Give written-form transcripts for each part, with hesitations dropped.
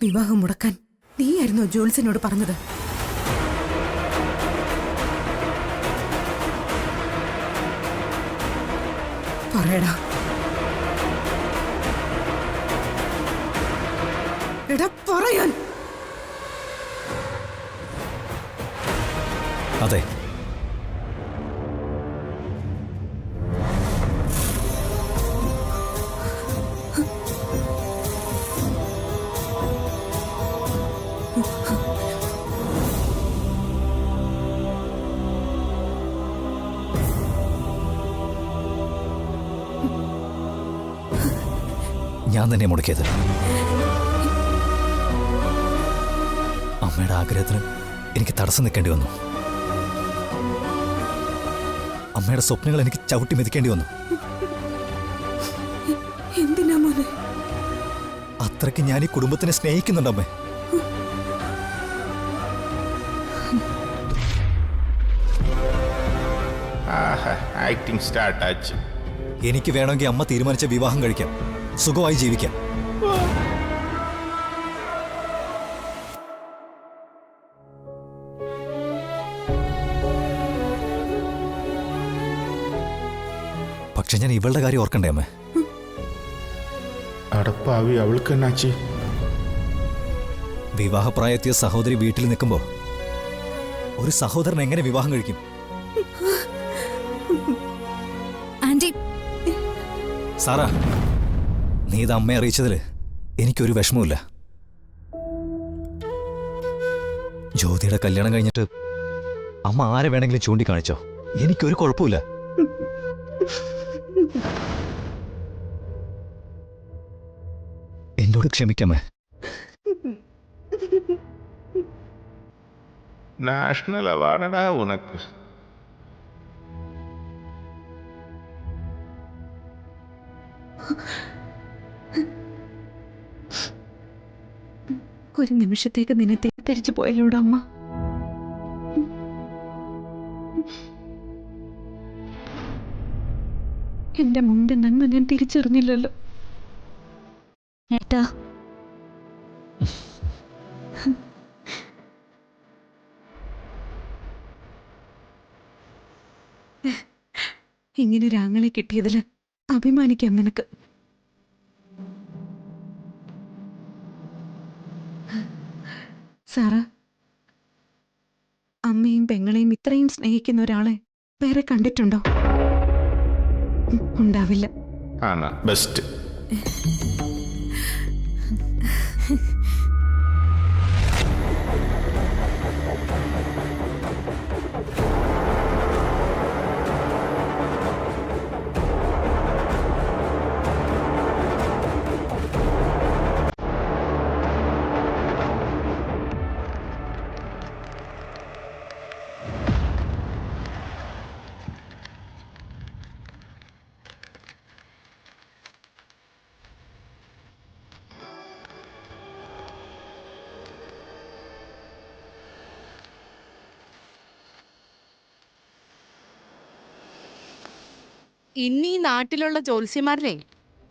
വിവാഹം മുടക്കാൻ നീയായിരുന്നോ ജോത്സ്യനോട് പറഞ്ഞത്? പറയടാ. എടാ പറയാൻ. അതെ. ഞാൻ തന്നെ മുടക്കിയത്. അമ്മയുടെ ആഗ്രഹത്തിന് എനിക്ക് തടസ്സം നിൽക്കേണ്ടി വന്നു. അമ്മയുടെ സ്വപ്നങ്ങൾ എനിക്ക് ചവിട്ടി മെതിക്കേണ്ടി വന്നു. എന്തിനാ മോനെ? അത്രയ്ക്ക് ഞാൻ ഈ കുടുംബത്തിനെ സ്നേഹിക്കുന്നുണ്ട് അമ്മേ. Acting start Achu. എനിക്ക് വേണമെങ്കിൽ അമ്മ തീരുമാനിച്ച വിവാഹം കഴിക്കാം, സുഖമായി ജീവിക്കാം. പക്ഷെ ഞാൻ ഇവളുടെ കാര്യം ഓർക്കണ്ടേ അമ്മേ? അടപ്പാവി, അവൾക്ക് എന്നാച്ചി? വിവാഹപ്രായത്തിയ സഹോദരി വീട്ടിൽ നിൽക്കുമ്പോ ഒരു സഹോദരൻ എങ്ങനെ വിവാഹം കഴിക്കും? ആന്റി, സാറാ, നീ ഇത് അമ്മയെ അറിയിച്ചതിൽ എനിക്കൊരു വിഷമവുമില്ല. ജ്യോതിയുടെ കല്യാണം കഴിഞ്ഞിട്ട് അമ്മ ആരെ വേണമെങ്കിലും ചൂണ്ടിക്കാണിച്ചോ, എനിക്കൊരു കുഴപ്പമില്ല. എന്നോട് ക്ഷമിക്കാമേ. നാഷണൽ അവാർഡാ ഉനക്ക്. ഒരു നിമിഷത്തേക്ക് നിന്നെ തെറ്റിദ്ധരിച്ചു പോയല്ലോടെ അമ്മ. എന്റെ മുമ്പ് നന്മ ഞാൻ തിരിച്ചറിഞ്ഞില്ലല്ലോ ഏട്ടാ. ഇങ്ങനൊരു ആങ്ങളെ കിട്ടിയതില് അഭിമാനിക്കാം നിനക്ക്. സാറാ, അമ്മയും പെങ്ങളെയും ഇത്രയും സ്നേഹിക്കുന്ന ഒരാളെ വേറെ കണ്ടിട്ടുണ്ടോ? ഉണ്ടാവില്ല. ആണ് ബെസ്റ്റ്. ഇന്നീ നാട്ടിലുള്ള ജ്യോത്സ്യന്മാരിലെ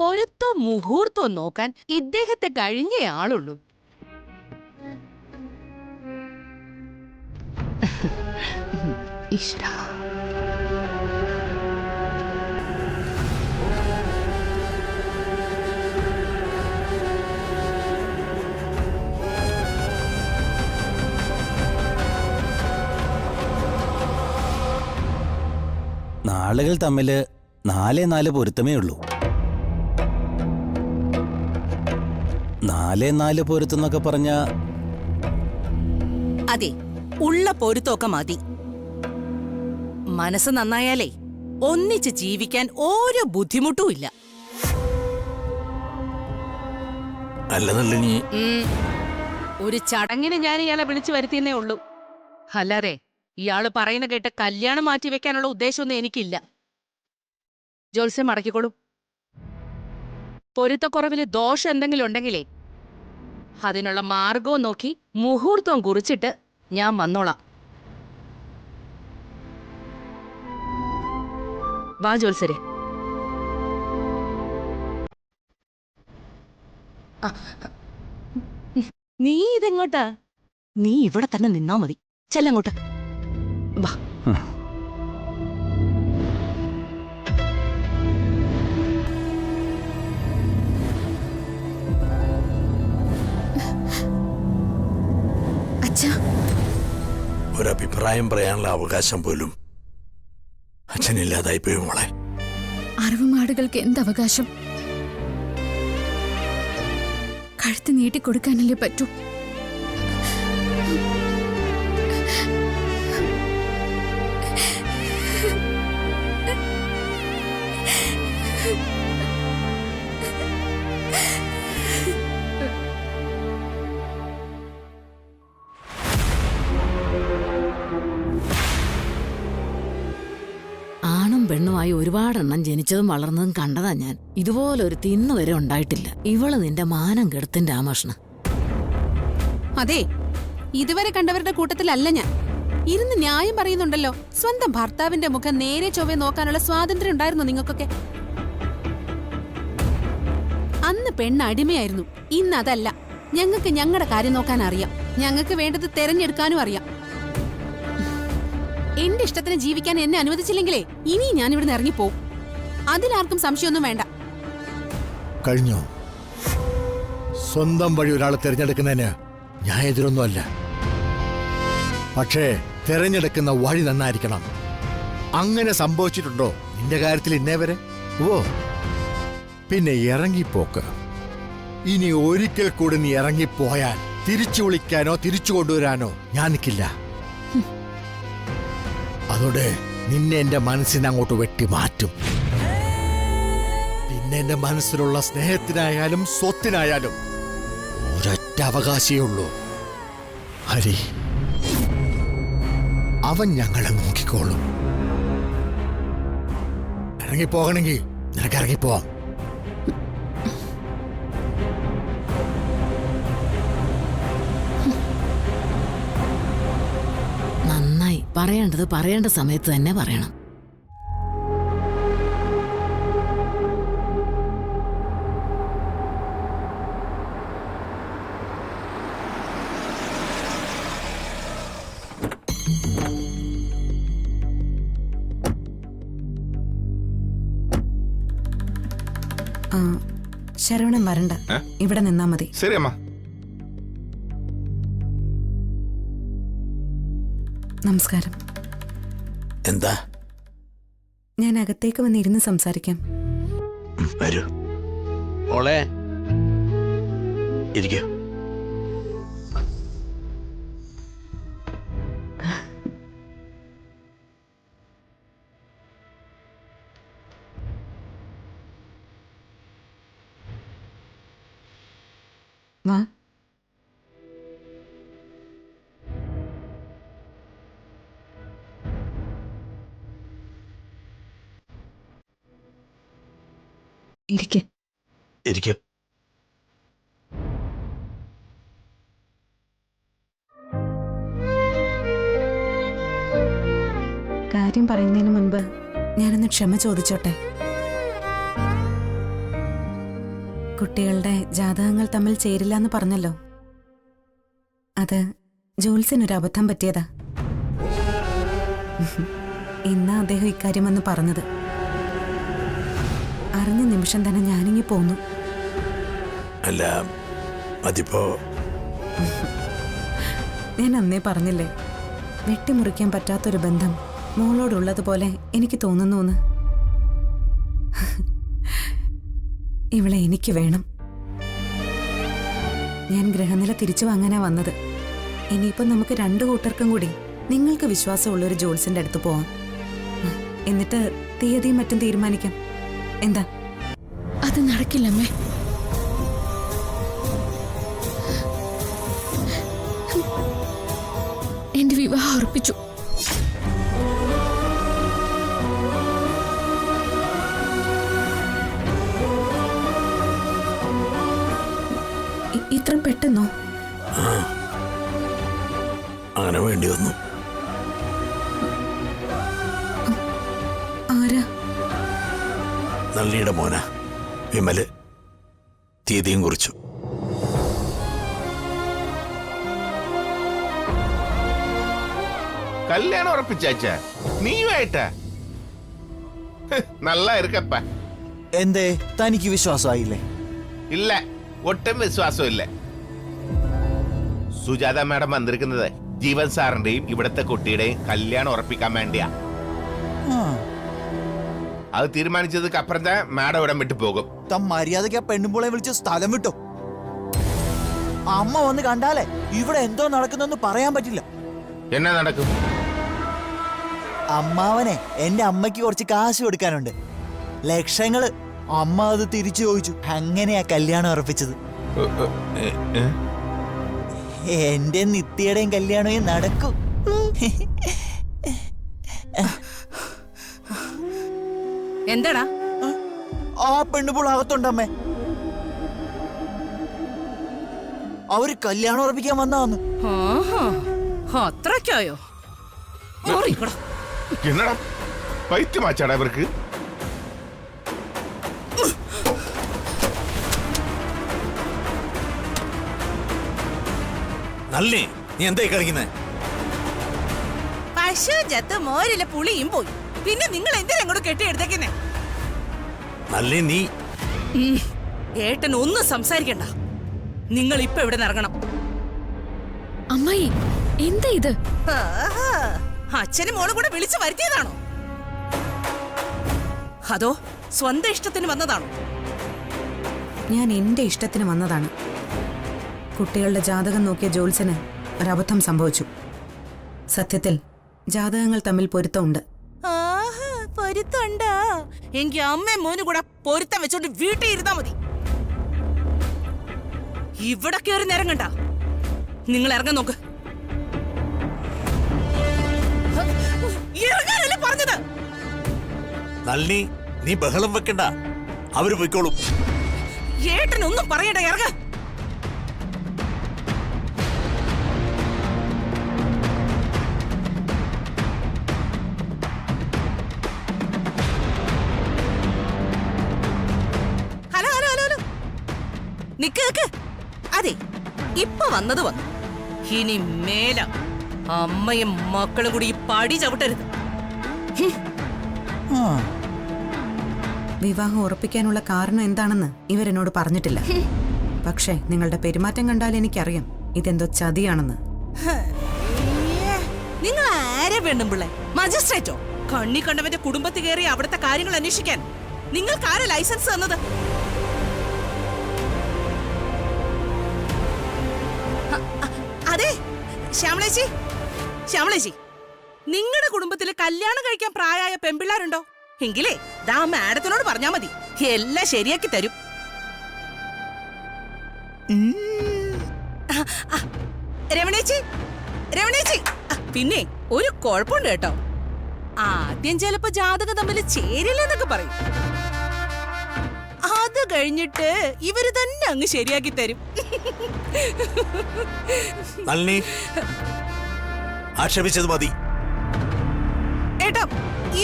പൊരുത്തോ മുഹൂർത്തോ നോക്കാൻ ഇദ്ദേഹത്തെ കഴിഞ്ഞേ ആളുള്ളൂ. ഇഷ്ട നാളുകൾ തമ്മിൽ 4-4 പൊരുത്തമേ ഉള്ളൂ. 4-4 പൊരുത്തന്നൊക്കെ പറഞ്ഞ അതെ, ഉള്ള പൊരുത്തമൊക്കെ മതി. മനസ്സ് നന്നായാലേ ഒന്നിച്ച് ജീവിക്കാൻ ഓരോ ബുദ്ധിമുട്ടും ഇല്ല. അല്ലെന്നല്ലേ ഒരു ചടങ്ങിന് ഞാൻ ഇയാളെ വിളിച്ചു വരുത്തിയെന്നേ ഉള്ളൂ. അല്ലാതെ ഇയാള് പറയുന്ന കേട്ട് കല്യാണം മാറ്റി വെക്കാനുള്ള ഉദ്ദേശമൊന്നും എനിക്കില്ല. ജോത്സ്യം മടക്കിക്കോളൂ. പൊരുത്തക്കുറവില് ദോഷം എന്തെങ്കിലും ഉണ്ടെങ്കിലേ അതിനുള്ള മാർഗവും നോക്കി മുഹൂർത്തവും കുറിച്ചിട്ട് ഞാൻ വന്നോളാം. വാ ജോത്സരെ. നീ ഇതെങ്ങോട്ടാ? നീ ഇവിടെ തന്നെ നിന്നാ മതി. ചെല്ലങ്ങോട്ട്. വാ. അച്ഛാ, ഒരഭിപ്രായം പറയാനുള്ള അവകാശം പോലും അച്ഛനില്ലാതായിപ്പോയി മോളെ. അറവുമാടുകൾക്ക് എന്തവകാശം? കഴുത്ത് നീട്ടിക്കൊടുക്കാനല്ലേ പറ്റൂ. ആണും പെണ്ണുമായി ഒരുപാടെണ്ണം ജനിച്ചതും വളർന്നതും കണ്ടതാ ഞാൻ. ഇതുപോലൊരു തിന്നു വരെ ഉണ്ടായിട്ടില്ല. ഇവള് നിന്റെ മാനം കെടുത്തും രാമകൃഷ്ണ. അതെ, ഇതുവരെ കണ്ടവരുടെ കൂട്ടത്തിലല്ല ഞാൻ. ഇരുന്ന് ന്യായം പറയുന്നുണ്ടല്ലോ. സ്വന്തം ഭർത്താവിന്റെ മുഖം നേരെ ചൊവ്വെ നോക്കാനുള്ള സ്വാതന്ത്ര്യം ഉണ്ടായിരുന്നു നിങ്ങൾക്കൊക്കെ. അന്ന് പെണ്ണ് അടിമയായിരുന്നു, ഇന്ന് അതല്ല. ഞങ്ങൾക്ക് ഞങ്ങളുടെ കാര്യം നോക്കാൻ അറിയാം. ഞങ്ങൾക്ക് വേണ്ടത് തെരഞ്ഞെടുക്കാനും അറിയാം. എന്റെ ഇഷ്ടത്തിന് ജീവിക്കാൻ എന്നെ അനുവദിച്ചില്ലെങ്കിലേ ഇനി ഞാൻ ഇവിടുന്ന് ഇറങ്ങിപ്പോവും. അതിലാർക്കും സംശയമൊന്നും വേണ്ട. കഴിഞ്ഞോ? സ്വന്തം വഴി ഒരാളെ തിരഞ്ഞെടുക്കുന്നതിന് ഞാൻ എതിരൊന്നുമല്ല. പക്ഷേ തിരഞ്ഞെടുക്കുന്ന വഴി നന്നായിരിക്കണം. അങ്ങനെ സംഭവിച്ചിട്ടുണ്ടോ നിന്റെ കാര്യത്തിൽ ഇന്നേ വരെ? ഓ, പിന്നെ ഇറങ്ങിപ്പോക്ക്. ഇനി ഒരിക്കൽ കൂടി നീ ഇറങ്ങിപ്പോയാൽ തിരിച്ചു വിളിക്കാനോ തിരിച്ചു കൊണ്ടുവരാനോ ഞാൻ നിൽക്കില്ല. അതോടെ നിന്നെ എന്റെ മനസ്സിനെ അങ്ങോട്ട് വെട്ടി മാറ്റും. പിന്നെ എന്റെ മനസ്സിലുള്ള സ്നേഹത്തിനായാലും സ്വത്തിനായാലും ഒരൊറ്റ അവകാശിയേ ഉള്ളൂ, ഹരി. അവൻ ഞങ്ങളെ നോക്കിക്കോളും. ഇറങ്ങിപ്പോകണമെങ്കിൽ നിനക്ക് ഇറങ്ങിപ്പോവാം. നന്നായി. പറയേണ്ടത് പറയേണ്ട സമയത്ത് തന്നെ പറയണം. ശരവണൻ വരണ്ട, ഇവിടെ നിന്നാ മതി. ശരി അമ്മ. നമസ്കാരം. എന്താ? ഞാൻ അകത്തേക്ക് വന്നിരുന്ന് സംസാരിക്കാം. വരൂ മോളെ, ഇരിക്കൂ. വാ. ഇരിക്ക്. ഇരിക്കൂ. കാര്യം പറയുന്നതിന് മുൻപ് ഞാനൊന്ന് ക്ഷമ ചോദിച്ചോട്ടെ. കുട്ടികളുടെ ജാതകങ്ങൾ തമ്മിൽ ചേരില്ല എന്ന് പറഞ്ഞല്ലോ. അത് ജോത്സ്യനൊരു അബദ്ധം പറ്റിയതാ. ഇന്നാ അദ്ദേഹം ഇക്കാര്യം വന്ന് പറഞ്ഞത്. അറിഞ്ഞ നിമിഷം തന്നെ ഞാനിങ്ങി പോന്നു. അല്ല, അതിപ്പോ ഞാൻ അന്നേ പറഞ്ഞില്ലേ, വെട്ടിമുറിക്കാൻ പറ്റാത്തൊരു ബന്ധം മോളോടുള്ളതുപോലെ എനിക്ക് തോന്നുന്നു. ഇവളെ എനിക്ക് വേണം. ഞാൻ ഗ്രഹനില തിരിച്ചു വാങ്ങാനാ വന്നത്. ഇനിയിപ്പം നമുക്ക് രണ്ടു കൂട്ടർക്കും കൂടി നിങ്ങൾക്ക് വിശ്വാസമുള്ളൊരു ജോത്സ്യന്റെ അടുത്ത് പോവാം. എന്നിട്ട് തീയതിയും മറ്റും തീരുമാനിക്കാം. എന്താ? അത് നടക്കില്ലമ്മേ. എന്റെ വിവാഹം ഉറപ്പിച്ചു. ഇത്ര പെട്ടെന്നോ? അങ്ങനെ വേണ്ടി വന്നു. ആരാ? നള്ളിയുടെ മോന വിമല് തീയതിയും കുറിച്ചു. கல்யாணம் உറപ്പിച്ചാച്ചാ നീയുമായിട്ടാ நல்லா இருக்கப்ப എന്തേ തനിക്ക് വിശ്വാസമായില്ലേ? ഇല്ല ഒട്ടും വിശ്വാസം ഇല്ല സുജാത മാഡം വന്നിരിക്കുന്നത് ജീവൻ സാറിന്റെയും ഇവിടത്തെ കുട്ടിയുടെയും കല്യാണം ഉറപ്പിക്കാൻ വേണ്ടിയാ. ആ, അത് തീരുമാനിച്ചதுக்கு അപ്പുറം தான் മാഡം ഇവിടം വിട്ടു പോകും. താൻ മര്യാദയ്ക്ക് ആ പെണ്ണുമ്പോളെ വിളിച്ച് സ്ഥലം വിട്ടോ. അമ്മ വന്ന് കണ്ടാലേ ഇവിടെ എന്തോ നടക്കുന്നെന്ന് പറയാൻ പറ്റില്ല. എന്നാ നടക്കും? അമ്മാവനെ എന്റെ അമ്മയ്ക്ക് കുറച്ച് കാശ് കൊടുക്കാനുണ്ട്, ലക്ഷങ്ങള്. അമ്മ അത് തിരിച്ചു ചോദിച്ചു. അങ്ങനെയാ കല്യാണം ഉറപ്പിച്ചത്. എന്റെ നിത്യയുടെയും കല്യാണവും നടക്കും. എന്താടാ? ആ പെണ്ണുമ്പോൾ അകത്തുണ്ടമ്മേ. അവര് കല്യാണം ഉറപ്പിക്കാൻ വന്നാന്ന്. ആഹാ, അത്രയ്ക്കായോ? മാറിക്കടാ. എന്നടാ പൈത്യമാച്ചാടാ ഇവർക്ക്? നല്ലേ നീ എന്തായി കളിക്കുന്നേ? പശു ചത്ത് മോരിലെ പുളിയും പോയി. പിന്നെ നിങ്ങൾ എന്തിനാ അങ്ങോട്ട് കെട്ടിയെടുത്തേക്കുന്നേ? നല്ലേ നീ ഏട്ടൻ ഒന്നും സംസാരിക്കണ്ട. നിങ്ങൾ ഇപ്പൊ ഇവിടെ ഇറങ്ങണം. അമ്മായി എന്താ ഇത്? ആഹാ, അച്ഛനും മോളും കൂടെ വിളിച്ചു വരുത്തിയതാണോ? അതോ സ്വന്തം ഇഷ്ടത്തിന് വന്നതാണോ? ഞാൻ എന്റെ ഇഷ്ടത്തിന് വന്നതാണ്. കുട്ടികളുടെ ജാതകം നോക്കിയ ജോത്സ്യന് ഒരബദ്ധം സംഭവിച്ചു. സത്യത്തിൽ ജാതകങ്ങൾ തമ്മിൽ പൊരുത്തമുണ്ട്. ആഹാ, പൊരുത്തണ്ടോ? എങ്കിൽ അമ്മയും മോനും കൂടെ പൊരുത്തം വെച്ചോണ്ട് വീട്ടിൽ ഇരുന്നാ മതി. ഇവിടെ കയറി നിരങ്ങണ്ട. നിങ്ങൾ ഇറങ്ങാൻ നോക്ക്. ഇറങ്ങാനല്ലേ പറഞ്ഞത്? നളിനി നീ ബഹളം വെക്കണ്ട, അവര് പോയിക്കോളും. ഏട്ടനൊന്നും പറയണ്ട, ഇറങ്ങ. ഹലോ ഹലോ ഹലോ ഹലോ, നിക്ക് നിക്ക്. അതെ, ഇപ്പൊ വന്നത് വന്നു. ഇനി മേല അമ്മയും മക്കളും കൂടി ഈ പടി ചവിട്ടരുത്. ആ, വിവാഹം ഉറപ്പിക്കാനുള്ള കാരണം എന്താണെന്ന് ഇവരെന്നോട് പറഞ്ഞിട്ടില്ല. പക്ഷേ നിങ്ങളുടെ പെരുമാറ്റം കണ്ടാൽ എനിക്കറിയാം ഇതെന്തോ ചതിയാണെന്ന്. നിങ്ങൾ ആരെ വേണ്ടും പിള്ളേ? മജിസ്ട്രേറ്റോ? കണ്ണി കണ്ടവന്റെ കുടുംബത്തിൽ കയറി അവിടുത്തെ കാര്യങ്ങൾ അന്വേഷിക്കാൻ നിങ്ങൾക്ക് ആരാ ലൈസൻസ് തന്നത്? അതെ ശ്യാമളേച്ചി, ശ്യാമളേച്ചി, നിങ്ങളുടെ കുടുംബത്തിൽ കല്യാണം കഴിക്കാൻ പ്രായമായ പെൺപിള്ളാരുണ്ടോ? എങ്കിലേ ദാ മാഡത്തിനോട് പറഞ്ഞാ മതി, എല്ലാം ശരിയാക്കി തരും. രമണേച്ചി, രമണേച്ചി, പിന്നെ ഒരു കുഴപ്പമുണ്ട് കേട്ടോ. ആദ്യം ചിലപ്പോ ജാതകം തമ്മിൽ ചേരില്ലെന്നൊക്കെ പറയും. അത് കഴിഞ്ഞിട്ട് ഇവര് തന്നെ അങ്ങ് ശരിയാക്കി തരും. നളിനി ആക്ഷേപിച്ചത് മതി. ഏട്ടാ,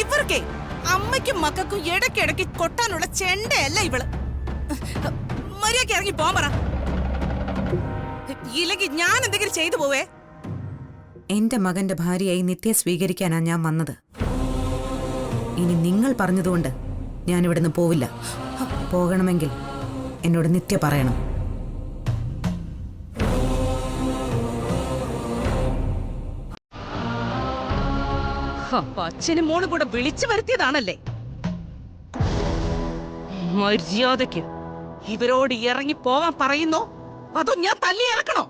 ഇവർക്കേ അമ്മയ്ക്കും മക്കൾക്കും ഇടയ്ക്കിടയ്ക്ക് കൊട്ടാനുള്ള ചെണ്ടയല്ല ഇവള്. മര്യാദക്ക് ഇറങ്ങി പോവാൻ പറ, ഇല്ലെങ്കിൽ ഞാൻ എന്തെങ്കിലും ചെയ്തു പോവേ. എന്റെ മകന്റെ ഭാര്യയായി നിത്യ സ്വീകരിക്കാനാ ഞാൻ വന്നത്. ഇനി നിങ്ങൾ പറഞ്ഞതുകൊണ്ട് ഞാനിവിടുന്ന് പോവില്ല. പോകണമെങ്കിൽ എന്നോട് നിത്യ പറയണം. അച്ഛനും മോളും കൂടെ വിളിച്ചു വരുത്തിയതാണല്ലേ? മര്യാദയ്ക്ക് ഇവരോട് ഇറങ്ങി പോവാൻ പറയുന്നോ അതോ ഞാൻ തല്ലി ഇറക്കണോ?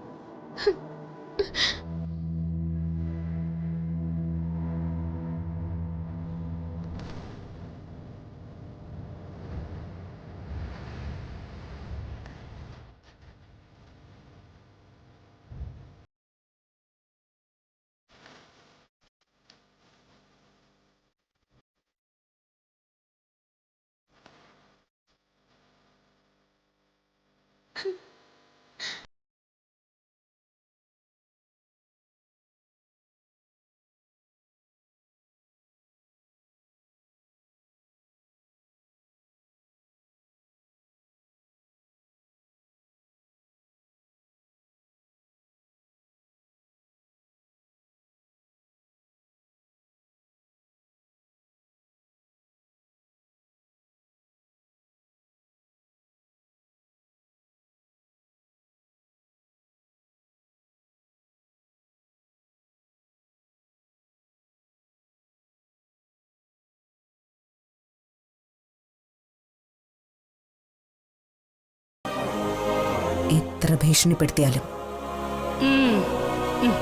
എത്ര ഭീഷണിപ്പെടുത്തിയാലും. ഉം, ഉം.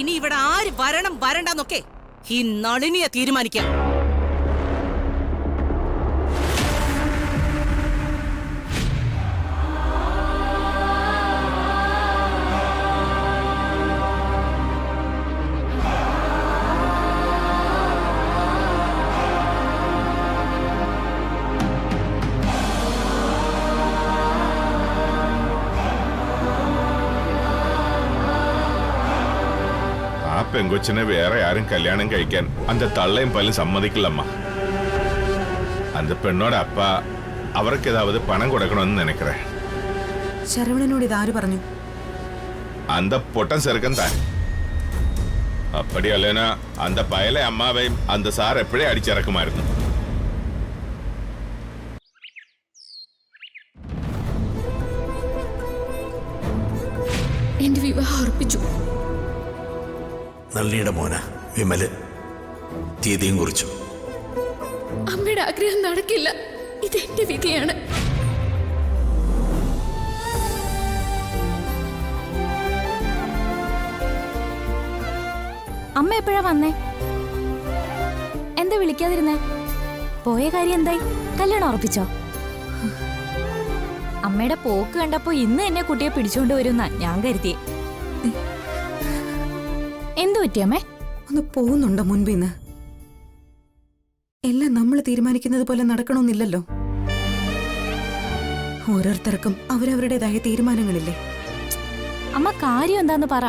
ഇനി ഇവിടെ ആര് വരണം വരണ്ടെന്നൊക്കെ ഈ നളിനിയെ തീരുമാനിക്കാം. പെങ്കൊച്ചിനെ വേറെ ആരും കല്യാണം കഴിക്കാൻ அந்த തള്ളയും പല്ലും സമ്മതിക്കില്ലമ്മ. அந்த പെണ്ണോட അപ്പ അവർക്ക് ഏതാവത് പണം കൊടുക്കണമെന്ന് നിனைக்கிறேன். ശരവണനോട് ഇതാര് പറഞ്ഞു? அந்த பொட்டன் செருக்கன் தான். அப்படி அல்லனா அந்த பயலை அம்மாவையும் அந்த சார் எப்படியே அடிச்சிறக்குமாയിരുന്നു. എന്റെ വിവാഹം ഉറപ്പിച്ചു. നള്ളിയുടെ മോന വിമല് തീയതിയും കുറിച്ചു. അമ്മയുടെ ആഗ്രഹം നടക്കില്ല. ഇതെന്റെ വിധിയാണ്. അമ്മ എപ്പോഴാ വന്നേ? എന്താ വിളിക്കാതിരുന്നേ? പോയ കാര്യം എന്തായി? കല്യാണം ഉറപ്പിച്ചോ? അമ്മയുടെ പോക്ക് കണ്ടപ്പോ ഇന്ന് എന്നെ കുട്ടിയെ പിടിച്ചോണ്ട് വരുന്ന ഞാൻ കരുതിയേ. എന്തു പറ്റിയമ്മേ? ഒന്ന് പോകുന്നുണ്ടോ മുൻപിന്ന്? എല്ലാം നമ്മൾ തീരുമാനിക്കുന്നത് പോലെ നടക്കണമെന്നില്ലല്ലോ. ഓരോരുത്തർക്കും അവരവരുടേതായ തീരുമാനങ്ങളില്ലേ. അമ്മ കാര്യം എന്താന്ന് പറ.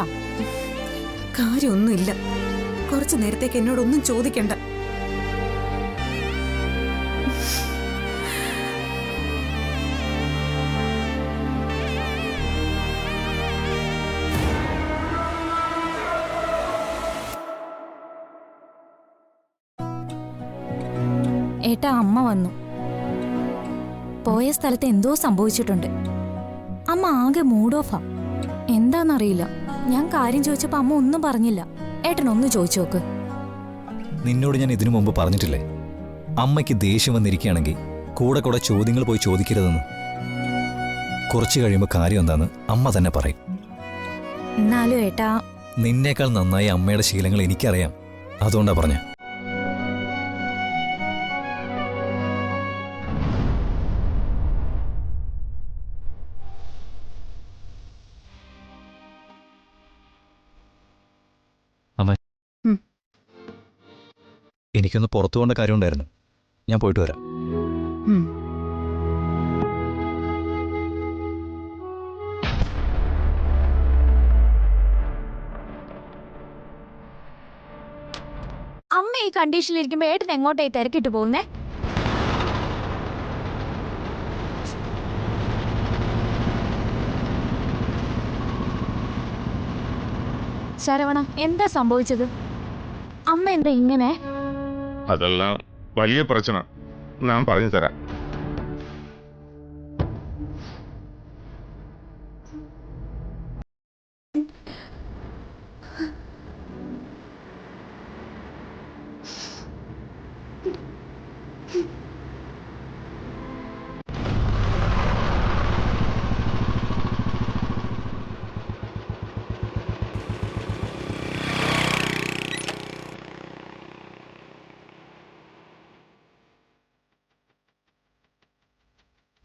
കാര്യമൊന്നുമില്ല. കുറച്ചു നേരത്തേക്ക് എന്നോടൊന്നും ചോദിക്കണ്ട. ഏട്ടാ, അമ്മ വന്നു. പോയ സ്ഥലത്ത് എന്തോ സംഭവിച്ചിട്ടുണ്ട്. അമ്മ ആകെ മൂഡ് ഓഫാ. എന്താന്നറിയില്ല. ഞാൻ കാര്യം ചോദിച്ചപ്പോ അമ്മ ഒന്നും പറഞ്ഞില്ല. ഏട്ടനൊന്ന് ചോദിച്ചു നോക്ക്. നിന്നോട് ഞാൻ ഇതിനു മുമ്പ് പറഞ്ഞിട്ടില്ലേ, അമ്മയ്ക്ക് ദേഷ്യം വന്നിരിക്കുകയാണെങ്കിൽ കൂടെ കൂടെ ചോദ്യങ്ങൾ പോയി ചോദിക്കരുതെന്ന്. കുറച്ച് കഴിയുമ്പോൾ കാര്യം എന്താന്ന് അമ്മ തന്നെ പറയും. എന്നാലും ഏട്ടാ, നിന്നേക്കാൾ നന്നായി അമ്മയുടെ ശീലങ്ങൾ എനിക്കറിയാം. അതുകൊണ്ടാ പറഞ്ഞ. എനിക്കൊന്ന് പുറത്തു പോകേണ്ട കാര്യമുണ്ടായിരുന്നു. ഞാൻ പോയിട്ട് വരാം. അമ്മ ഈ കണ്ടീഷനിലിരിക്കുമ്പോ ഏട്ടൻ എങ്ങോട്ടായി തിരക്കിട്ട് പോകുന്നേ? ശരവണ, എന്താ സംഭവിച്ചത്? അമ്മ എന്താ ഇങ്ങനെ? അതെല്ലാം വലിയ പ്രശ്ന. ഞാൻ പറഞ്ഞു തരാം.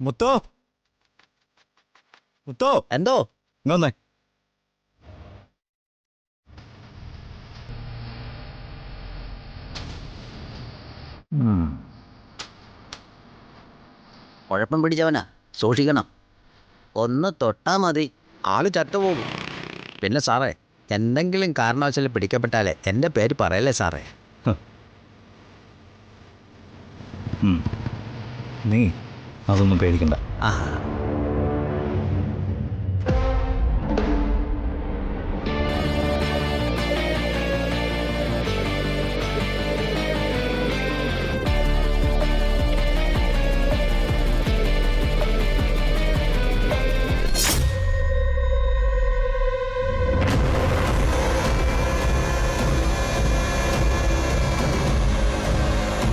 മുത്തോ, മുത്തോ, എന്തോ ഇങ്ങൊന്നേ. കുഴപ്പം പിടിച്ചവനാ, സൂക്ഷിക്കണം. ഒന്ന് തൊട്ടാ മതി, ആള് ചത്തുപോകും. പിന്നെ സാറേ, എന്തെങ്കിലും കാരണവശാൽ പിടിക്കപ്പെട്ടാലേ എൻ്റെ പേര് പറയല്ലേ സാറേ. നീ അതൊന്നും പേടിക്കണ്ട. ആ